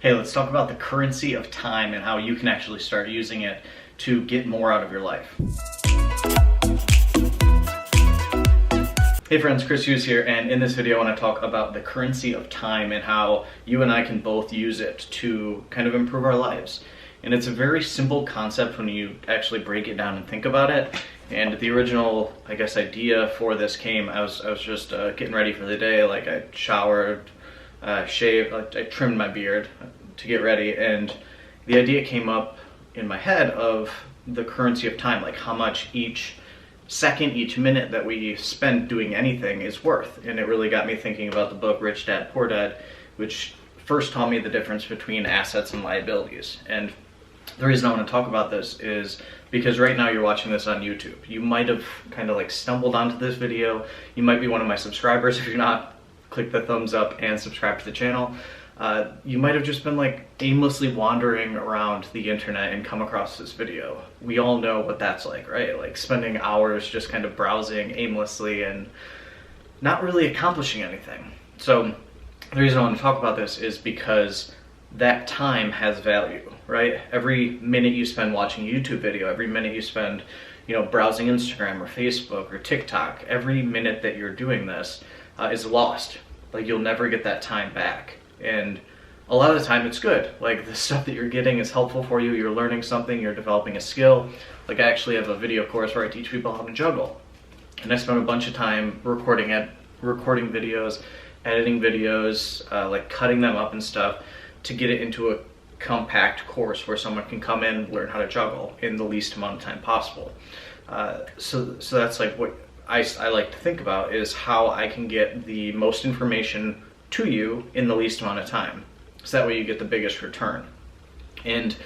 Hey, let's talk about the currency of time and how you can actually start using it to get more out of your life. Hey friends, Chris Hughes here, and in this video I want to talk about the currency of time and how you and I can both use it to kind of improve our lives. And it's a very simple concept when you actually break it down and think about it. And the original, idea for this came, I was just getting ready for the day. Like, I showered, shaved, I trimmed my beard to get ready, and the idea came up in my head of the currency of time, like how much each second, each minute that we spend doing anything is worth. And it really got me thinking about the book Rich Dad Poor Dad, which first taught me the difference between assets and liabilities. And the reason I want to talk about this is because right now you're watching this on YouTube. You might have kind of like stumbled onto this video. You might be one of my subscribers. If you're not, click the thumbs up and subscribe to the channel. You might have just been like aimlessly wandering around the internet and come across this video. We all know what that's like, right? Like spending hours just kind of browsing aimlessly and not really accomplishing anything. So the reason I want to talk about this is because that time has value, right? Every minute you spend watching a YouTube video, every minute you spend, browsing Instagram or Facebook or TikTok, every minute that you're doing this is lost. Like, you'll never get that time back. And a lot of the time it's good. Like, the stuff that you're getting is helpful for you. You're learning something, you're developing a skill. Like, I actually have a video course where I teach people how to juggle. And I spend a bunch of time recording videos, editing videos, like cutting them up and stuff to get it into a compact course where someone can come in and learn how to juggle in the least amount of time possible. So that's like what I like to think about, is how I can get the most information to you in the least amount of time. So that way you get the biggest return. And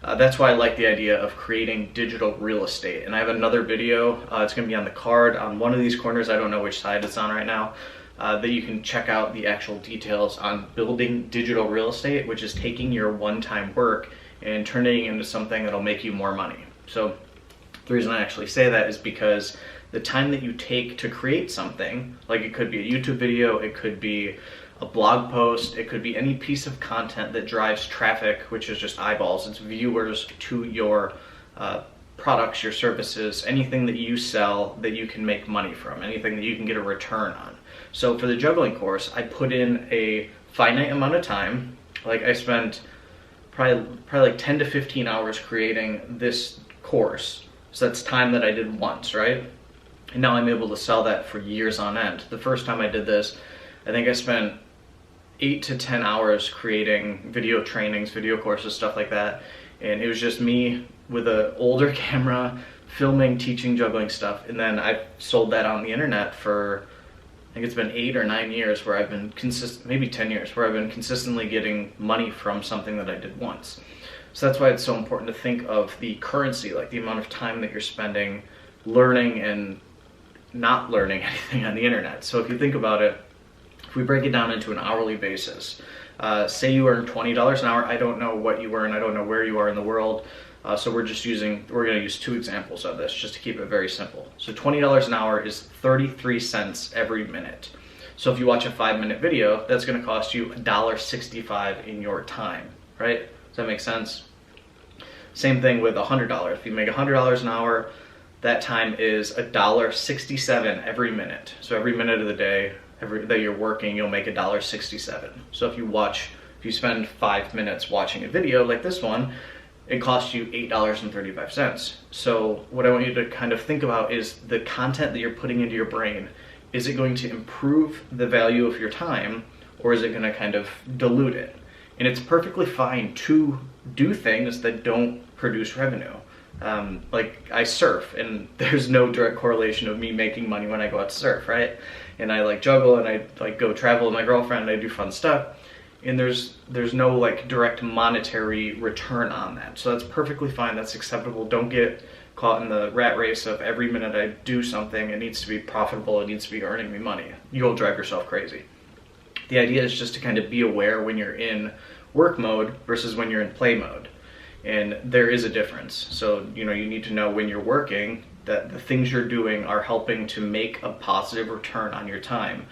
that's why I like the idea of creating digital real estate. And I have another video, it's going to be on the card on one of these corners, I don't know which side it's on right now, that you can check out the actual details on building digital real estate, which is taking your one-time work and turning it into something that'll make you more money. So the reason I actually say that is because the time that you take to create something, like it could be a YouTube video, it could be a blog post, it could be any piece of content that drives traffic, which is just eyeballs, it's viewers to your products, your services, anything that you sell that you can make money from, anything that you can get a return on. So for the juggling course, I put in a finite amount of time. Like, I spent probably like 10 to 15 hours creating this course. So that's time that I did once, right? And now I'm able to sell that for years on end. The first time I did this, I think I spent 8 to 10 hours creating video trainings, video courses, stuff like that. And it was just me with an older camera, filming, teaching juggling stuff. And then I sold that on the internet for, I think it's been 8 or 9 years where I've been maybe 10 years, where I've been consistently getting money from something that I did once. So that's why it's so important to think of the currency, like the amount of time that you're spending learning and not learning anything on the internet. So if you think about it, if we break it down into an hourly basis, say you earn $20 an hour. I don't know what you earn, I don't know where you are in the world. So we're going to use 2 examples of this just to keep it very simple. So $20 an hour is 33 cents every minute. So if you watch a 5-minute video, that's going to cost you $1.65 in your time, right? Does that make sense? Same thing with $100. If you make $100 an hour, that time is $1.67 every minute. So every minute of the day, that you're working, you'll make $1.67. So if you spend 5 minutes watching a video like this one, it costs you $8.35. So what I want you to kind of think about is the content that you're putting into your brain. Is it going to improve the value of your time, or is it going to kind of dilute it? And it's perfectly fine to do things that don't produce revenue. Like, I surf, and there's no direct correlation of me making money when I go out to surf, right? And I like juggle, and I like go travel with my girlfriend, and I do fun stuff. And there's no like direct monetary return on that. So that's perfectly fine, that's acceptable. Don't get caught in the rat race of every minute I do something, it needs to be profitable, it needs to be earning me money. You'll drive yourself crazy. The idea is just to kind of be aware when you're in work mode versus when you're in play mode. And there is a difference. So, you need to know when you're working that the things you're doing are helping to make a positive return on your time.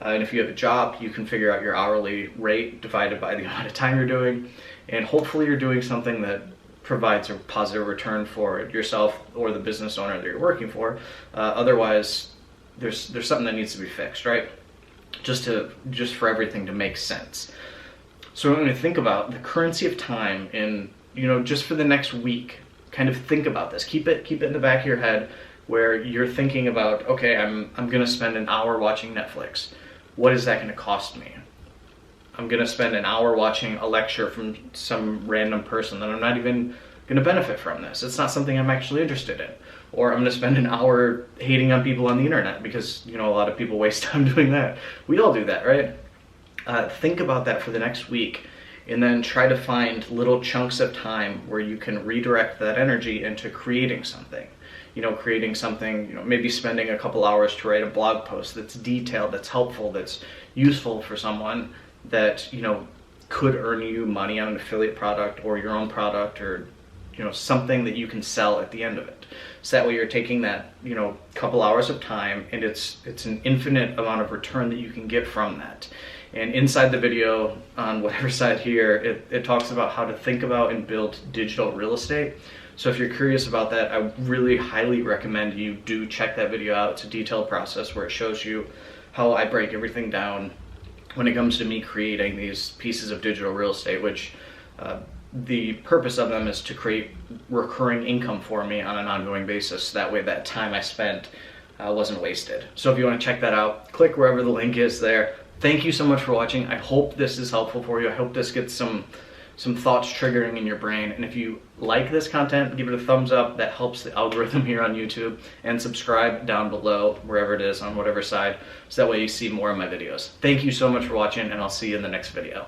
And if you have a job, you can figure out your hourly rate divided by the amount of time you're doing. And hopefully you're doing something that provides a positive return for yourself or the business owner that you're working for. Otherwise, there's something that needs to be fixed, right? Just for everything to make sense. So I'm going to think about the currency of time in, just for the next week. Kind of think about this. Keep it in the back of your head where you're thinking about, okay, I'm going to spend an hour watching Netflix. What is that going to cost me? I'm going to spend an hour watching a lecture from some random person that I'm not even going to benefit from this. It's not something I'm actually interested in. Or I'm going to spend an hour hating on people on the internet because, a lot of people waste time doing that. We all do that, right? Think about that for the next week, and then try to find little chunks of time where you can redirect that energy into creating something. Maybe spending a couple hours to write a blog post that's detailed, that's helpful, that's useful for someone that, could earn you money on an affiliate product or your own product, or, something that you can sell at the end of it. So that way you're taking that, couple hours of time, and it's an infinite amount of return that you can get from that. And inside the video, on whatever side here, it talks about how to think about and build digital real estate. So if you're curious about that, I really highly recommend you do check that video out. It's a detailed process where it shows you how I break everything down when it comes to me creating these pieces of digital real estate, which the purpose of them is to create recurring income for me on an ongoing basis. That way that time I spent wasn't wasted. So if you want to check that out, click wherever the link is there. Thank you so much for watching. I hope this is helpful for you. I hope this gets some thoughts triggering in your brain. And if you like this content, give it a thumbs up. That helps the algorithm here on YouTube. And subscribe down below, wherever it is, on whatever side, so that way you see more of my videos. Thank you so much for watching, and I'll see you in the next video.